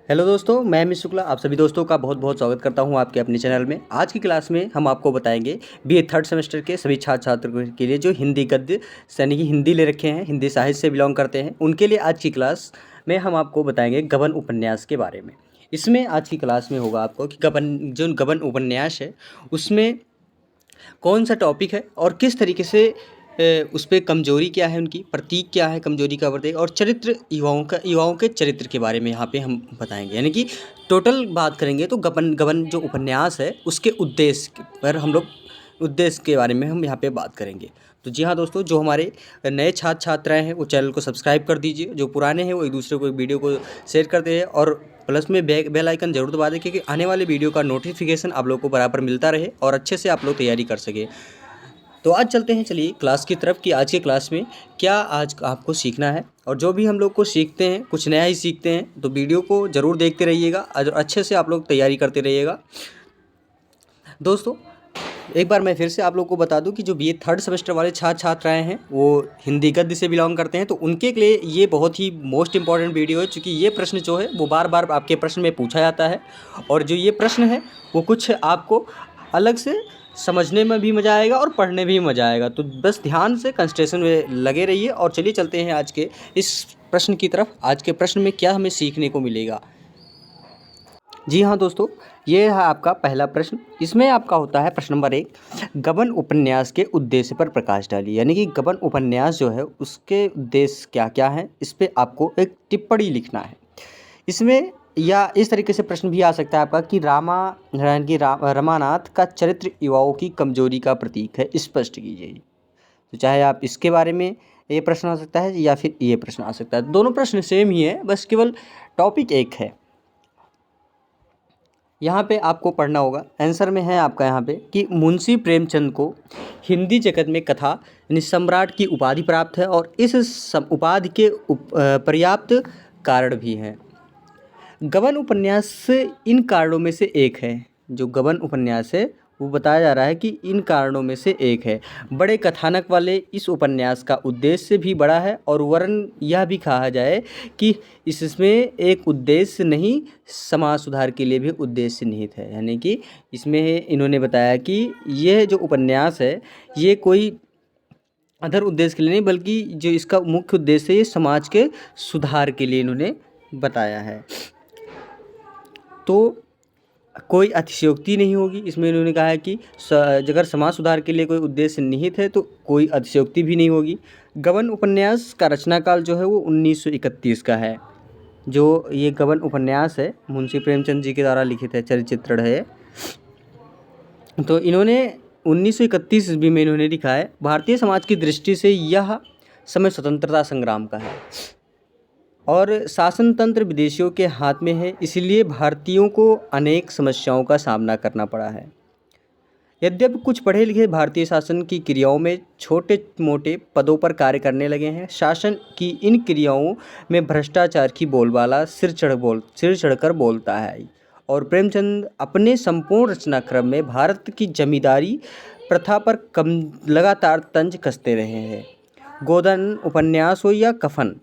Hello दोस्तों, मैं अमित शुक्ला आप सभी दोस्तों का बहुत बहुत स्वागत करता हूं आपके अपने चैनल में। आज की क्लास में हम आपको बताएंगे बीए थर्ड सेमेस्टर के सभी छात्र छात्रों के लिए जो हिंदी गद्य यानी कि हिंदी ले रखे हैं, हिंदी साहित्य से बिलोंग करते हैं, उनके लिए आज की क्लास में हम आपको बताएंगे गबन उपन्यास के बारे में। इसमें आज की क्लास में होगा आपको कि गबन उपन्यास है उसमें कौन सा टॉपिक है और किस तरीके से उस पे कमजोरी क्या है, उनकी प्रतीक क्या है कमजोरी का प्रतीक, और चरित्र युवाओं के चरित्र के बारे में यहाँ पे हम बताएंगे। यानी कि टोटल बात करेंगे तो गबन गबन जो उपन्यास है उसके उद्देश्य पर हम लोग उद्देश्य के बारे में हम यहाँ पे बात करेंगे। तो जी हाँ दोस्तों, जो हमारे नए छात्र छात्राएँ हैं वो चैनल को सब्सक्राइब कर दीजिए, जो पुराने हैं वो एक दूसरे को वीडियो को शेयर करते हैं और प्लस में बेल आइकन जरूर दबा दें क्योंकि आने वाले वीडियो का नोटिफिकेशन आप लोग को बराबर मिलता रहे और अच्छे से आप लोग तैयारी कर सके। तो आज चलते हैं, चलिए क्लास की तरफ कि आज के क्लास में क्या आज आपको सीखना है। और जो भी हम लोग को सीखते हैं कुछ नया ही सीखते हैं, तो वीडियो को ज़रूर देखते रहिएगा और अच्छे से आप लोग तैयारी करते रहिएगा। दोस्तों एक बार मैं फिर से आप लोग को बता दूं कि जो बीए थर्ड सेमेस्टर वाले छात्र छात्राएँ हैं वो हिंदी गद्य से बिलोंग करते हैं, तो उनके लिए ये बहुत ही मोस्ट इंपॉर्टेंट वीडियो है, क्योंकि ये प्रश्न जो है वो बार बार आपके प्रश्न में पूछा जाता है और जो ये प्रश्न है वो कुछ आपको अलग से समझने में भी मज़ा आएगा और पढ़ने भी मज़ा आएगा। तो बस ध्यान से कंसंट्रेशन में लगे रहिए और चलिए चलते हैं आज के इस प्रश्न की तरफ। आज के प्रश्न में क्या हमें सीखने को मिलेगा। जी हाँ दोस्तों, ये है आपका पहला प्रश्न। इसमें आपका होता है प्रश्न नंबर 1, गबन उपन्यास के उद्देश्य पर प्रकाश डालिए। यानी कि गबन उपन्यास जो है उसके उद्देश्य क्या क्या हैं, इस पर आपको एक टिप्पणी लिखना है। इसमें या इस तरीके से प्रश्न भी आ सकता है आपका कि रमानाथ का चरित्र युवाओं की कमजोरी का प्रतीक है, स्पष्ट कीजिए। तो चाहे आप इसके बारे में ये प्रश्न आ सकता है या फिर ये प्रश्न आ सकता है, दोनों प्रश्न सेम ही है, बस केवल टॉपिक एक है। यहाँ पे आपको पढ़ना होगा, आंसर में है आपका यहाँ पे कि मुंशी प्रेमचंद को हिंदी जगत में कथा यानी सम्राट की उपाधि प्राप्त है और इस उपाधि के पर्याप्त कारण भी हैं। गबन उपन्यास इन कारणों में से एक है। जो गबन उपन्यास है वो बताया जा रहा है कि इन कारणों में से एक है। बड़े कथानक वाले इस उपन्यास का उद्देश्य भी बड़ा है और वरन यह भी कहा जाए कि इसमें एक उद्देश्य नहीं, समाज सुधार के लिए भी उद्देश्य निहित है। यानी कि इसमें इन्होंने बताया कि यह जो उपन्यास है ये कोई अदर उद्देश्य के लिए नहीं, बल्कि जो इसका मुख्य उद्देश्य है ये समाज के सुधार के लिए इन्होंने बताया है। तो कोई अतिशयोक्ति नहीं होगी इसमें। इन्होंने कहा है कि अगर समाज सुधार के लिए कोई उद्देश्य निहित है तो कोई अतिशयोक्ति भी नहीं होगी। गबन उपन्यास का रचनाकाल जो है वो 1931 का है। जो ये गबन उपन्यास है मुंशी प्रेमचंद जी के द्वारा लिखित है, चरित्र है। तो इन्होंने 1931 ईस्वी में इन्होंने लिखा है। भारतीय समाज की दृष्टि से यह समय स्वतंत्रता संग्राम का है और शासन तंत्र विदेशियों के हाथ में है, इसलिए भारतीयों को अनेक समस्याओं का सामना करना पड़ा है। यद्यपि कुछ पढ़े लिखे भारतीय शासन की क्रियाओं में छोटे मोटे पदों पर कार्य करने लगे हैं, शासन की इन क्रियाओं में भ्रष्टाचार की बोलबाला सिर चढ़कर बोलता है और प्रेमचंद अपने संपूर्ण रचनाक्रम में भारत की जमींदारी प्रथा पर लगातार तंज कसते रहे हैं। गोदान उपन्यास हो या कफन,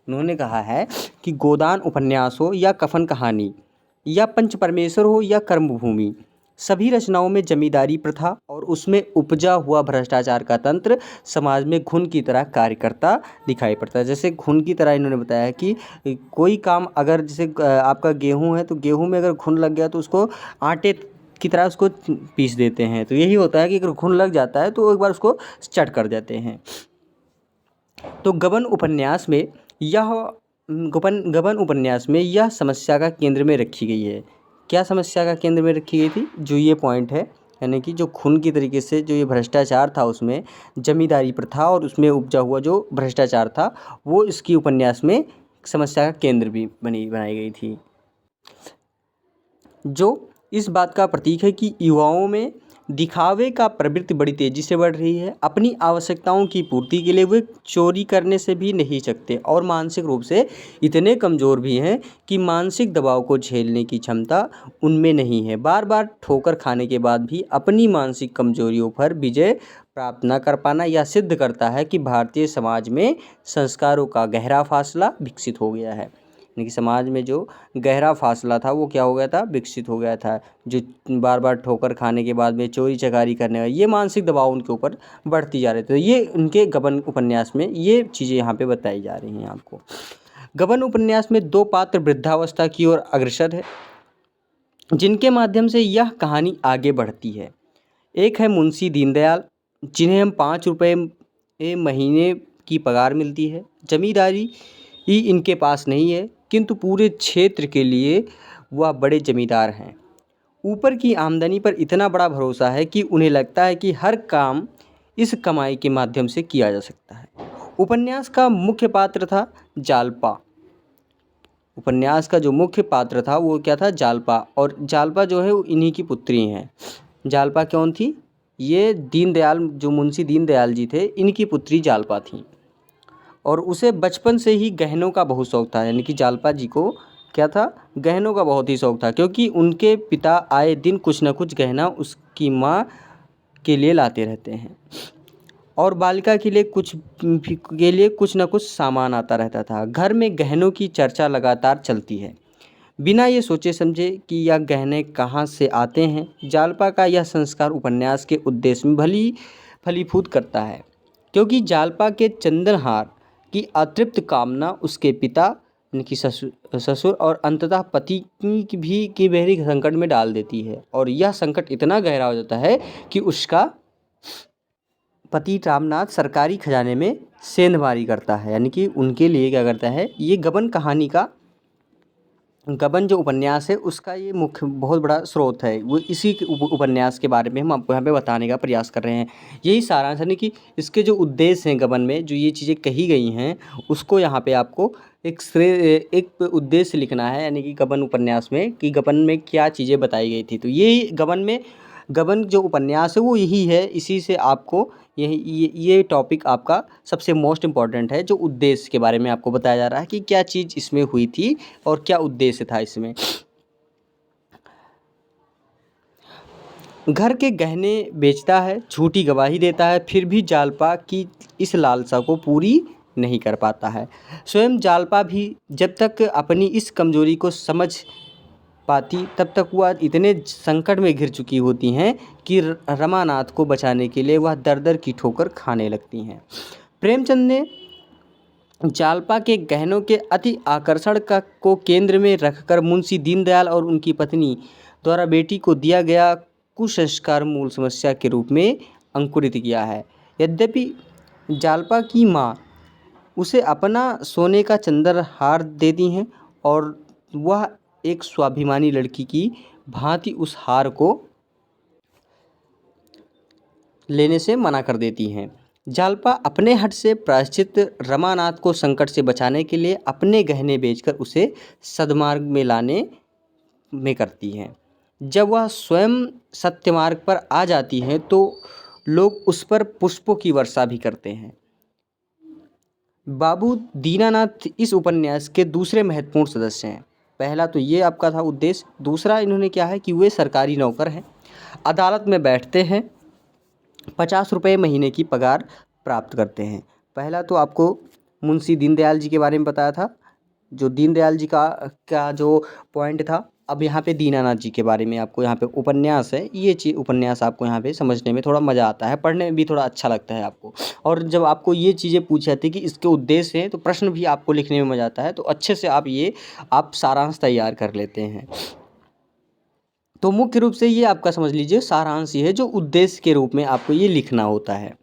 उन्होंने कहा है कि गोदान उपन्यास हो या कफन कहानी या पंच परमेश्वर हो या कर्मभूमि, सभी रचनाओं में जमींदारी प्रथा और उसमें उपजा हुआ भ्रष्टाचार का तंत्र समाज में घुन की तरह कार्य करता दिखाई पड़ता है। जैसे घुन की तरह इन्होंने बताया कि कोई काम अगर जैसे आपका गेहूं है तो गेहूं में अगर घुन लग गया तो उसको आटे की तरह उसको पीस देते हैं। तो यही होता है कि अगर घुन लग जाता है तो एक बार उसको चट कर देते हैं। तो गबन उपन्यास में गबन उपन्यास में यह समस्या का केंद्र में रखी गई है। क्या समस्या का केंद्र में रखी गई थी? जो ये पॉइंट है, यानी कि जो खून की तरीके से जो ये भ्रष्टाचार था उसमें जमींदारी प्रथा और उसमें उपजा हुआ जो भ्रष्टाचार था वो इसकी उपन्यास में समस्या का केंद्र भी बनाई गई थी। जो इस बात का प्रतीक है कि युवाओं में दिखावे का प्रवृत्ति बड़ी तेज़ी से बढ़ रही है। अपनी आवश्यकताओं की पूर्ति के लिए वे चोरी करने से भी नहीं सकते और मानसिक रूप से इतने कमज़ोर भी हैं कि मानसिक दबाव को झेलने की क्षमता उनमें नहीं है। बार बार ठोकर खाने के बाद भी अपनी मानसिक कमजोरियों पर विजय प्राप्त न कर पाना यह सिद्ध करता है कि भारतीय समाज में संस्कारों का गहरा फासला विकसित हो गया है। यानी कि समाज में जो गहरा फासला था वो क्या हो गया था, विकसित हो गया था। जो बार बार ठोकर खाने के बाद में चोरी चकारी करने का ये मानसिक दबाव उनके ऊपर बढ़ती जा रही थी। तो ये उनके गबन उपन्यास में ये चीज़ें यहाँ पे बताई जा रही हैं आपको। गबन उपन्यास में दो पात्र वृद्धावस्था की ओर अग्रसर है जिनके माध्यम से यह कहानी आगे बढ़ती है। एक है मुंशी दीनदयाल, जिन्हें हम 5 रुपये महीने की पगार मिलती है। जमींदारी ही इनके पास नहीं है, किंतु पूरे क्षेत्र के लिए वह बड़े जमींदार हैं। ऊपर की आमदनी पर इतना बड़ा भरोसा है कि उन्हें लगता है कि हर काम इस कमाई के माध्यम से किया जा सकता है। उपन्यास का मुख्य पात्र था जालपा। उपन्यास का जो मुख्य पात्र था वो क्या था, जालपा। और जालपा जो है वो इन्हीं की पुत्री हैं। जालपा कौन थी, ये दीनदयाल, जो मुंशी दीनदयाल जी थे, इनकी पुत्री जालपा थी। और उसे बचपन से ही गहनों का बहुत शौक था, यानी कि जालपा जी को क्या था, गहनों का बहुत ही शौक था, क्योंकि उनके पिता आए दिन कुछ न कुछ गहना उसकी माँ के लिए लाते रहते हैं और बालिका के लिए कुछ न कुछ सामान आता रहता था। घर में गहनों की चर्चा लगातार चलती है। बिना ये सोचे समझे कि यह गहने कहाँ से आते हैं, जालपा का यह संस्कार उपन्यास के उद्देश्य में फलीभूत करता है, क्योंकि जालपा के चंदनहार की अतृप्त कामना उसके पिता यानी कि ससुर और अंततः पति की गहरी संकट में डाल देती है। और यह संकट इतना गहरा हो जाता है कि उसका पति रामनाथ सरकारी खजाने में सेंधमारी करता है, यानी कि उनके लिए क्या करता है। ये गबन कहानी का, गबन जो उपन्यास है उसका ये मुख्य बहुत बड़ा स्रोत है। वो इसी के उपन्यास के बारे में हम आपको यहाँ पे बताने का प्रयास कर रहे हैं। यही सारांश है कि इसके जो उद्देश्य हैं गबन में, जो ये चीज़ें कही गई हैं, उसको यहाँ पे आपको एक उद्देश्य लिखना है, यानी कि गबन उपन्यास में कि गबन में क्या चीज़ें बताई गई थी। तो यही गबन जो उपन्यास है वो यही है। इसी से आपको ये टॉपिक आपका सबसे मोस्ट इम्पॉर्टेंट है, जो उद्देश्य के बारे में आपको बताया जा रहा है कि क्या चीज़ इसमें हुई थी और क्या उद्देश्य था इसमें। घर के गहने बेचता है, झूठी गवाही देता है, फिर भी जालपा की इस लालसा को पूरी नहीं कर पाता है। स्वयं जालपा भी जब तक अपनी इस कमजोरी को समझ पाती तब तक वह इतने संकट में घिर चुकी होती हैं कि रमानाथ को बचाने के लिए वह दर दर की ठोकर खाने लगती हैं। प्रेमचंद ने जालपा के गहनों के अति आकर्षण को केंद्र में रखकर मुंशी दीनदयाल और उनकी पत्नी द्वारा बेटी को दिया गया कुसंस्कार मूल समस्या के रूप में अंकुरित किया है। यद्यपि जालपा की माँ उसे अपना सोने का चंद्रहार देती हैं और वह एक स्वाभिमानी लड़की की भांति उस हार को लेने से मना कर देती हैं। जालपा अपने हट से प्रायश्चित रमानाथ को संकट से बचाने के लिए अपने गहने बेचकर उसे सद्मार्ग में लाने में करती हैं। जब वह स्वयं सत्यमार्ग पर आ जाती हैं तो लोग उस पर पुष्पों की वर्षा भी करते हैं। बाबू दीनानाथ इस उपन्यास के दूसरे महत्वपूर्ण सदस्य हैं। पहला तो ये आपका था उद्देश्य, दूसरा इन्होंने क्या है कि वे सरकारी नौकर हैं, अदालत में बैठते हैं, 50 रुपये महीने की पगार प्राप्त करते हैं। पहला तो आपको मुंशी दीनदयाल जी के बारे में बताया था, जो दीनदयाल जी का जो पॉइंट था। अब यहाँ पे दीनानाथ जी के बारे में आपको यहाँ पे उपन्यास है, ये चीज़ उपन्यास आपको यहाँ पे समझने में थोड़ा मज़ा आता है, पढ़ने में भी थोड़ा अच्छा लगता है आपको। और जब आपको ये चीज़ें पूछी जाती है कि इसके उद्देश्य हैं तो प्रश्न भी आपको लिखने में मज़ा आता है, तो अच्छे से आप सारांश तैयार कर लेते हैं। तो मुख्य रूप से ये आपका समझ लीजिए सारांश ये है जो उद्देश्य के रूप में आपको ये लिखना होता है।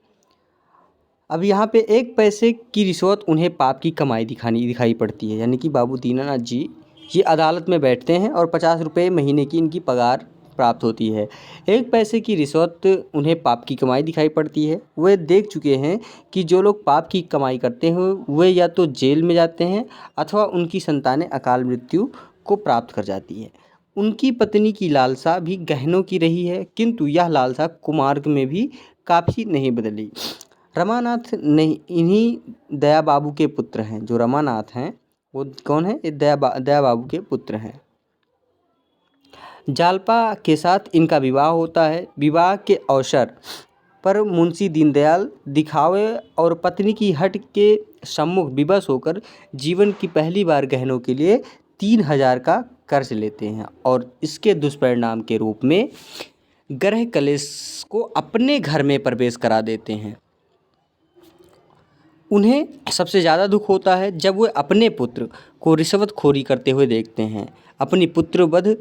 अब यहाँ पे 1 पैसे की रिश्वत उन्हें पाप की कमाई दिखाई पड़ती है, यानी कि बाबू दीनानाथ जी ये अदालत में बैठते हैं और 50 रुपये महीने की इनकी पगार प्राप्त होती है। 1 पैसे की रिश्वत उन्हें पाप की कमाई दिखाई पड़ती है। वे देख चुके हैं कि जो लोग पाप की कमाई करते हैं वे या तो जेल में जाते हैं अथवा उनकी संतानें अकाल मृत्यु को प्राप्त कर जाती है। उनकी पत्नी की लालसा भी गहनों की रही है, किंतु यह लालसा कुमार्ग में भी काफ़ी नहीं बदली। रमानाथ नहीं, इन्हीं दया बाबू के पुत्र हैं। जो रमानाथ हैं वो कौन है, ये दया बाबू के पुत्र हैं। जालपा के साथ इनका विवाह होता है। विवाह के अवसर पर मुंशी दीनदयाल दिखावे और पत्नी की हट के सम्मुख विवश होकर जीवन की पहली बार गहनों के लिए 3,000 का कर्ज लेते हैं और इसके दुष्परिणाम के रूप में ग्रह कलेश को अपने घर में प्रवेश करा देते हैं। उन्हें सबसे ज़्यादा दुख होता है जब वे अपने पुत्र को रिश्वतखोरी करते हुए देखते हैं। अपनी पुत्रवध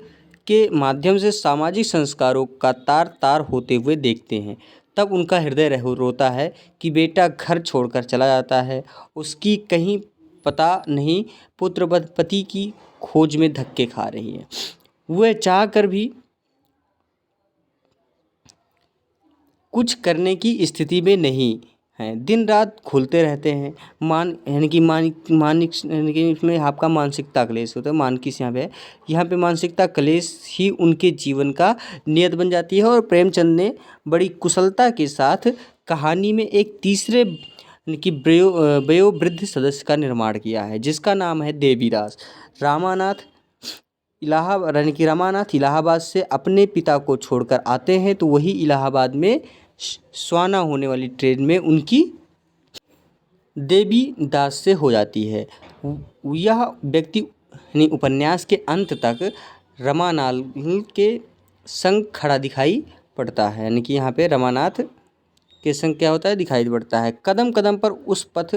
के माध्यम से सामाजिक संस्कारों का तार तार होते हुए देखते हैं। तब उनका हृदय रोता है कि बेटा घर छोड़कर चला जाता है, उसकी कहीं पता नहीं पुत्रवध पति की खोज में धक्के खा रही है। वह चाह कर भी कुछ करने की स्थिति में नहीं हैं, दिन रात घुलते रहते हैं। इसमें आपका मानसिकता क्लेश होता है। मानकिस यहाँ पे मानसिकता क्लेश ही उनके जीवन का नियत बन जाती है। और प्रेमचंद ने बड़ी कुशलता के साथ कहानी में एक तीसरे कि वयोवृद्ध सदस्य का निर्माण किया है, जिसका नाम है देवीदास। रामानाथ इलाहाबाद से अपने पिता को छोड़कर आते हैं, तो वही इलाहाबाद में स्वाना होने वाली ट्रेन में उनकी देवीदास से हो जाती है। यह व्यक्ति उपन्यास के अंत तक रमानाथ के संग खड़ा दिखाई पड़ता है, यानी कि यहाँ पे रमानाथ के संग क्या होता है, दिखाई पड़ता है। कदम कदम पर उस पथ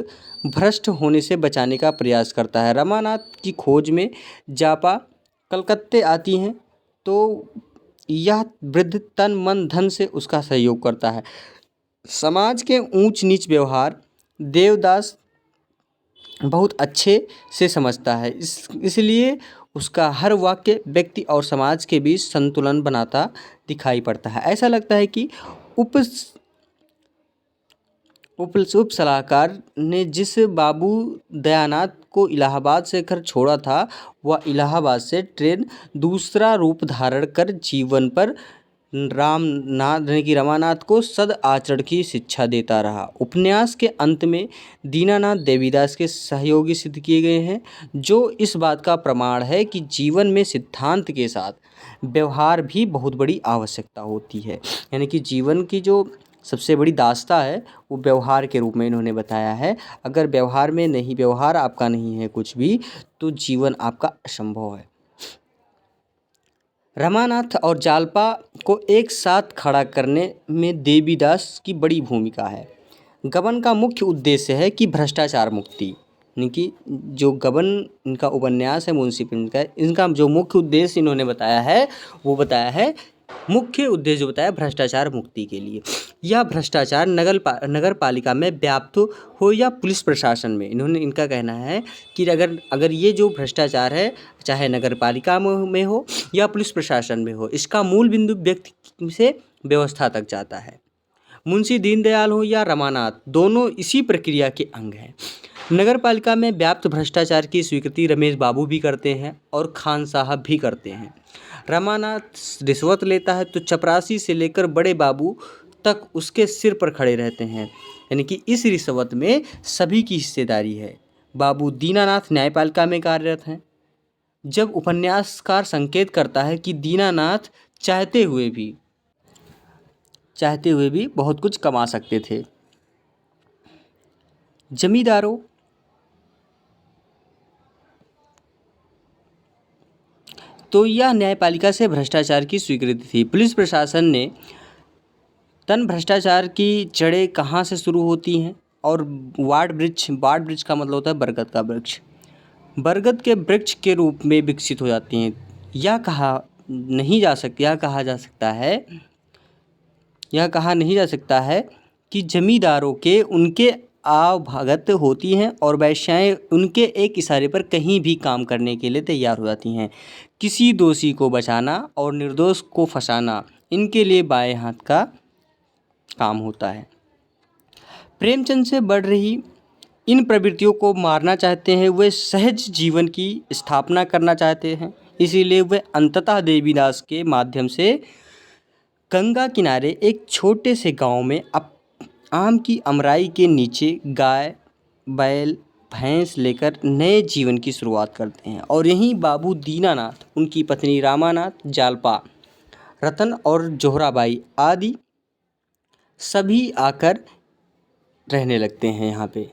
भ्रष्ट होने से बचाने का प्रयास करता है। रमानाथ की खोज में जापा कलकत्ते आती हैं, तो यह वृद्ध तन मन धन से उसका सहयोग करता है। समाज के ऊंच नीच व्यवहार देवदास बहुत अच्छे से समझता है, इसलिए उसका हर वाक्य व्यक्ति और समाज के बीच संतुलन बनाता दिखाई पड़ता है। ऐसा लगता है कि उप सलाहकार ने जिस बाबू दयानाथ को इलाहाबाद से घर छोड़ा था, वह इलाहाबाद से ट्रेन दूसरा रूप धारण कर जीवन पर रमानाथ को सद आचरण की शिक्षा देता रहा। उपन्यास के अंत में दीनानाथ देवीदास के सहयोगी सिद्ध किए गए हैं, जो इस बात का प्रमाण है कि जीवन में सिद्धांत के साथ व्यवहार भी बहुत बड़ी आवश्यकता होती है। यानी कि जीवन की जो सबसे बड़ी दास्ता है वो व्यवहार के रूप में इन्होंने बताया है। अगर व्यवहार आपका नहीं है कुछ भी, तो जीवन आपका असंभव है। रमानाथ और जालपा को एक साथ खड़ा करने में देवीदास की बड़ी भूमिका है। गबन का मुख्य उद्देश्य है कि भ्रष्टाचार मुक्ति, यानी कि जो गबन इनका उपन्यास है मुंशी प्रेमचंद का, इनका जो मुख्य उद्देश्य इन्होंने बताया है वो बताया है मुख्य उद्देश्य जो बताया भ्रष्टाचार मुक्ति के लिए। यह भ्रष्टाचार नगर पालिका में व्याप्त हो या पुलिस प्रशासन में, इनका कहना है कि अगर ये जो भ्रष्टाचार है चाहे नगर पालिका में हो या पुलिस प्रशासन में हो, इसका मूल बिंदु व्यक्ति से व्यवस्था तक जाता है। मुंशी दीनदयाल हो या रमानाथ, दोनों इसी प्रक्रिया के अंग हैं। नगर पालिका में व्याप्त भ्रष्टाचार की स्वीकृति रमेश बाबू भी करते हैं और खान साहब भी करते हैं। रमानाथ रिश्वत लेता है तो चपरासी से लेकर बड़े बाबू तक उसके सिर पर खड़े रहते हैं, यानी कि इस रिश्वत में सभी की हिस्सेदारी है। बाबू दीनानाथ न्यायपालिका में कार्यरत हैं। जब उपन्यासकार संकेत करता है कि दीनानाथ चाहते हुए भी बहुत कुछ कमा सकते थे। जमींदारों तो यह न्यायपालिका से भ्रष्टाचार की स्वीकृति थी। पुलिस प्रशासन ने तन भ्रष्टाचार की जड़ें कहाँ से शुरू होती हैं, और वार्ड वृक्ष का मतलब होता है बरगद का वृक्ष, बरगद के वृक्ष के रूप में विकसित हो जाती हैं। यह कहा नहीं जा सकता है कि जमींदारों के उनके आवभगत होती हैं और वैश्याएं उनके एक इशारे पर कहीं भी काम करने के लिए तैयार हो जाती हैं। किसी दोषी को बचाना और निर्दोष को फंसाना इनके लिए बाएं हाथ का काम होता है। प्रेमचंद से बढ़ रही इन प्रवृत्तियों को मारना चाहते हैं। वे सहज जीवन की स्थापना करना चाहते हैं, इसीलिए वे अंततः देवीदास के माध्यम से गंगा किनारे एक छोटे से गांव में आम की अमराई के नीचे गाय बैल भैंस लेकर नए जीवन की शुरुआत करते हैं। और यहीं बाबू दीनानाथ, उनकी पत्नी रामानाथ, जालपा, रतन और जोहराबाई आदि सभी आकर रहने लगते हैं यहाँ पे।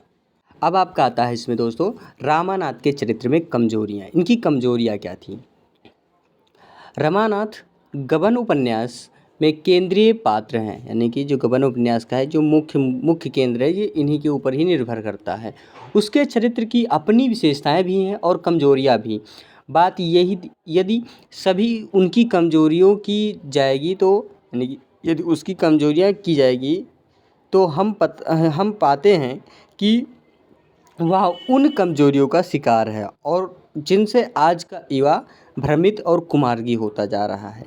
अब आपका आता है इसमें दोस्तों रमानाथ के चरित्र में कमजोरियाँ। इनकी कमजोरियाँ क्या थी? रमानाथ गबन उपन्यास में केंद्रीय पात्र हैं, यानी कि जो गबन उपन्यास का है जो मुख्य केंद्र है ये इन्हीं के ऊपर ही निर्भर करता है। उसके चरित्र की अपनी विशेषताएं भी हैं और कमजोरियां भी। बात यही, यदि सभी उनकी कमजोरियों की जाएगी तो, यानी कि यदि उसकी कमजोरियां की जाएगी तो हम पाते हैं कि वह उन कमजोरियों का शिकार है और जिनसे आज का युवा भ्रमित और कुमार्गी होता जा रहा है।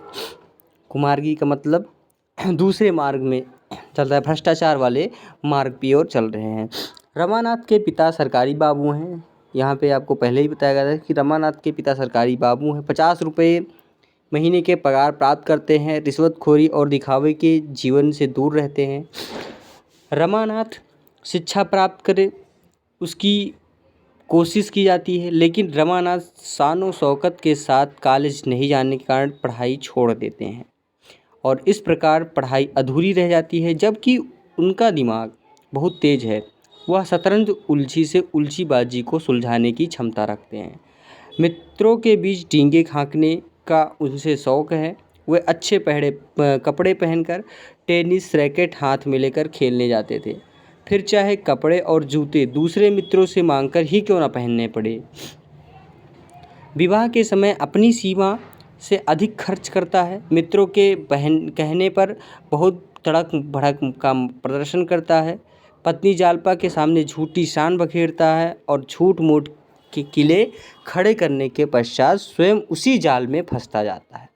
कुमार्गी का मतलब दूसरे मार्ग में चल रहा है, भ्रष्टाचार वाले मार्ग की ओर चल रहे हैं। रमानाथ के पिता सरकारी बाबू हैं। यहाँ पे आपको पहले ही बताया गया था कि रमानाथ के पिता सरकारी बाबू हैं। 50 रुपये महीने के पगार प्राप्त करते हैं। रिश्वतखोरी और दिखावे के जीवन से दूर रहते हैं। रमानाथ शिक्षा प्राप्त करे उसकी कोशिश की जाती है, लेकिन रमानाथ शान शौकत के साथ कॉलेज नहीं जाने के कारण पढ़ाई छोड़ देते हैं और इस प्रकार पढ़ाई अधूरी रह जाती है। जबकि उनका दिमाग बहुत तेज है, वह शतरंज उलझी से उलझीबाजी को सुलझाने की क्षमता रखते हैं। मित्रों के बीच डींगे हाँकने का उनसे शौक़ है। वे अच्छे कपड़े पहनकर टेनिस रैकेट हाथ में लेकर खेलने जाते थे, फिर चाहे कपड़े और जूते दूसरे मित्रों से मांगकर ही क्यों न पहनने पड़े। विवाह के समय अपनी सीमा से अधिक खर्च करता है। मित्रों के कहने पर बहुत तड़क भड़क का प्रदर्शन करता है। पत्नी जालपा के सामने झूठी शान बखेरता है और झूठ मूठ के किले खड़े करने के पश्चात स्वयं उसी जाल में फंसता जाता है।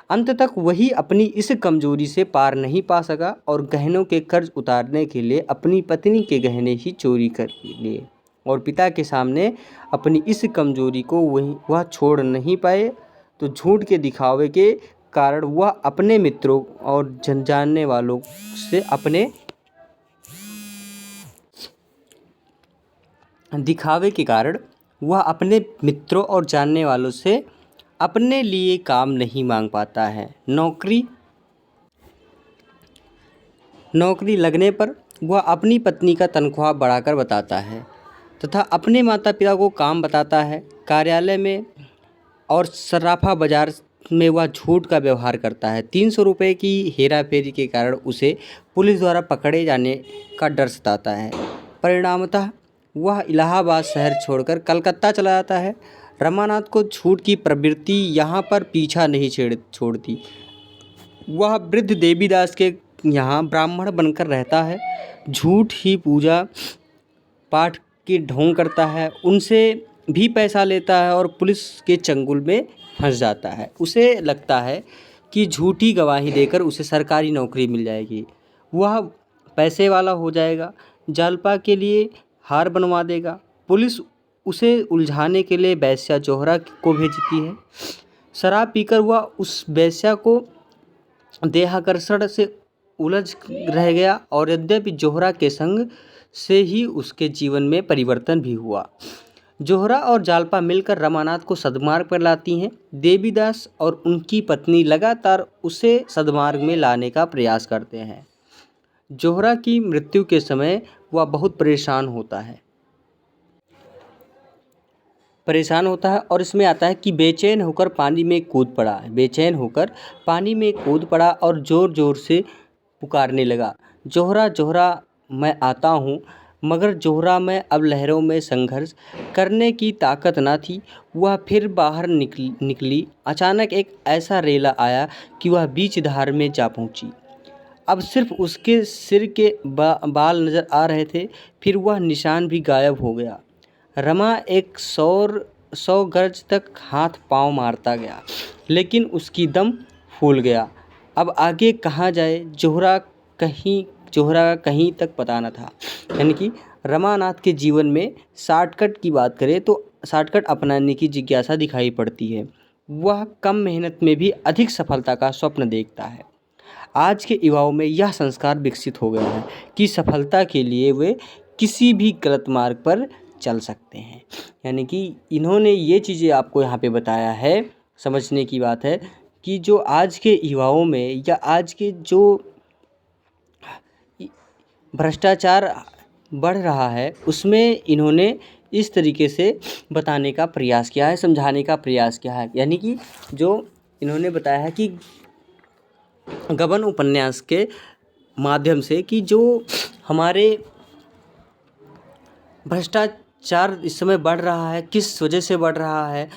अंत तक वही अपनी इस कमजोरी से पार नहीं पा सका और गहनों के कर्ज उतारने के लिए अपनी पत्नी के गहने ही चोरी कर लिए और पिता के सामने अपनी इस कमजोरी को वह छोड़ नहीं पाए, तो झूठ के दिखावे के कारण वह अपने मित्रों और जानने वालों से अपने दिखावे के कारण वह अपने मित्रों और जानने वालों से अपने लिए काम नहीं मांग पाता है। नौकरी लगने पर वह अपनी पत्नी का तनख्वाह बढ़ाकर बताता है तथा अपने माता पिता को काम बताता है। कार्यालय में और सर्राफा बाजार में वह झूठ का व्यवहार करता है। 300 रुपये की हेराफेरी के कारण उसे पुलिस द्वारा पकड़े जाने का डर सताता है। परिणामतः वह इलाहाबाद शहर छोड़कर कलकत्ता चला जाता है। रमानाथ को झूठ की प्रवृत्ति यहाँ पर पीछा नहीं छोड़ती। वह वृद्ध देवीदास के यहाँ ब्राह्मण बनकर रहता है, झूठ ही पूजा पाठ की ढोंग करता है, उनसे भी पैसा लेता है और पुलिस के चंगुल में फंस जाता है। उसे लगता है कि झूठी गवाही देकर उसे सरकारी नौकरी मिल जाएगी, वह पैसे वाला हो जाएगा, जालपा के लिए हार बनवा देगा। पुलिस उसे उलझाने के लिए वेश्या जोहरा को भेजती है। शराब पीकर वह उस वेश्या को देहाकर्षण से उलझ रह गया और यद्यपि जोहरा के संग से ही उसके जीवन में परिवर्तन भी हुआ। जोहरा और जालपा मिलकर रमानाथ को सद्मार्ग पर लाती हैं। देवीदास और उनकी पत्नी लगातार उसे सद्मार्ग में लाने का प्रयास करते हैं। जोहरा की मृत्यु के समय वह बहुत परेशान होता है और इसमें आता है कि बेचैन होकर पानी में कूद पड़ा और ज़ोर ज़ोर से पुकारने लगा, जोहरा जोहरा मैं आता हूँ। मगर जोहरा में अब लहरों में संघर्ष करने की ताकत न थी। वह फिर बाहर निकली। अचानक एक ऐसा रेला आया कि वह बीच धार में जा पहुँची। अब सिर्फ उसके सिर के बाल नज़र आ रहे थे, फिर वह निशान भी गायब हो गया। रमा 100 गज तक हाथ पांव मारता गया, लेकिन उसकी दम फूल गया। अब आगे कहाँ जाए, जोहरा का कहीं तक पता न था। यानी कि रमानाथ के जीवन में शॉर्टकट की बात करें तो शॉर्टकट अपनाने की जिज्ञासा दिखाई पड़ती है। वह कम मेहनत में भी अधिक सफलता का स्वप्न देखता है। आज के युवाओं में यह संस्कार विकसित हो गया है कि सफलता के लिए वे किसी भी गलत मार्ग पर चल सकते हैं। यानी कि इन्होंने ये चीज़ें आपको यहाँ पे बताया है, समझने की बात है कि जो आज के युवाओं में या आज के जो भ्रष्टाचार बढ़ रहा है उसमें इन्होंने इस तरीके से बताने का प्रयास किया है, समझाने का प्रयास किया है। यानी कि जो इन्होंने बताया है कि गबन उपन्यास के माध्यम से कि जो हमारे भ्रष्टाचार इस समय बढ़ रहा है, किस वजह से बढ़ रहा है,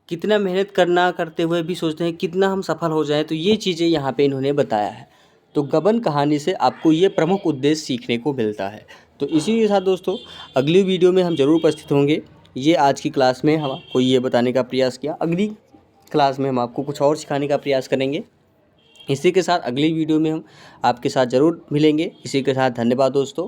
कितना मेहनत करना करते हुए भी सोचते हैं कितना हम सफल हो जाएं, तो ये चीज़ें यहाँ पे इन्होंने बताया है। तो गबन कहानी से आपको ये प्रमुख उद्देश्य सीखने को मिलता है। तो इसी के साथ दोस्तों अगली वीडियो में हम ज़रूर उपस्थित होंगे। ये आज की क्लास में हम आपको ये बताने का प्रयास किया, अगली क्लास में हम आपको कुछ और सिखाने का प्रयास करेंगे। इसी के साथ अगली वीडियो में हम आपके साथ ज़रूर मिलेंगे। इसी के साथ धन्यवाद दोस्तों।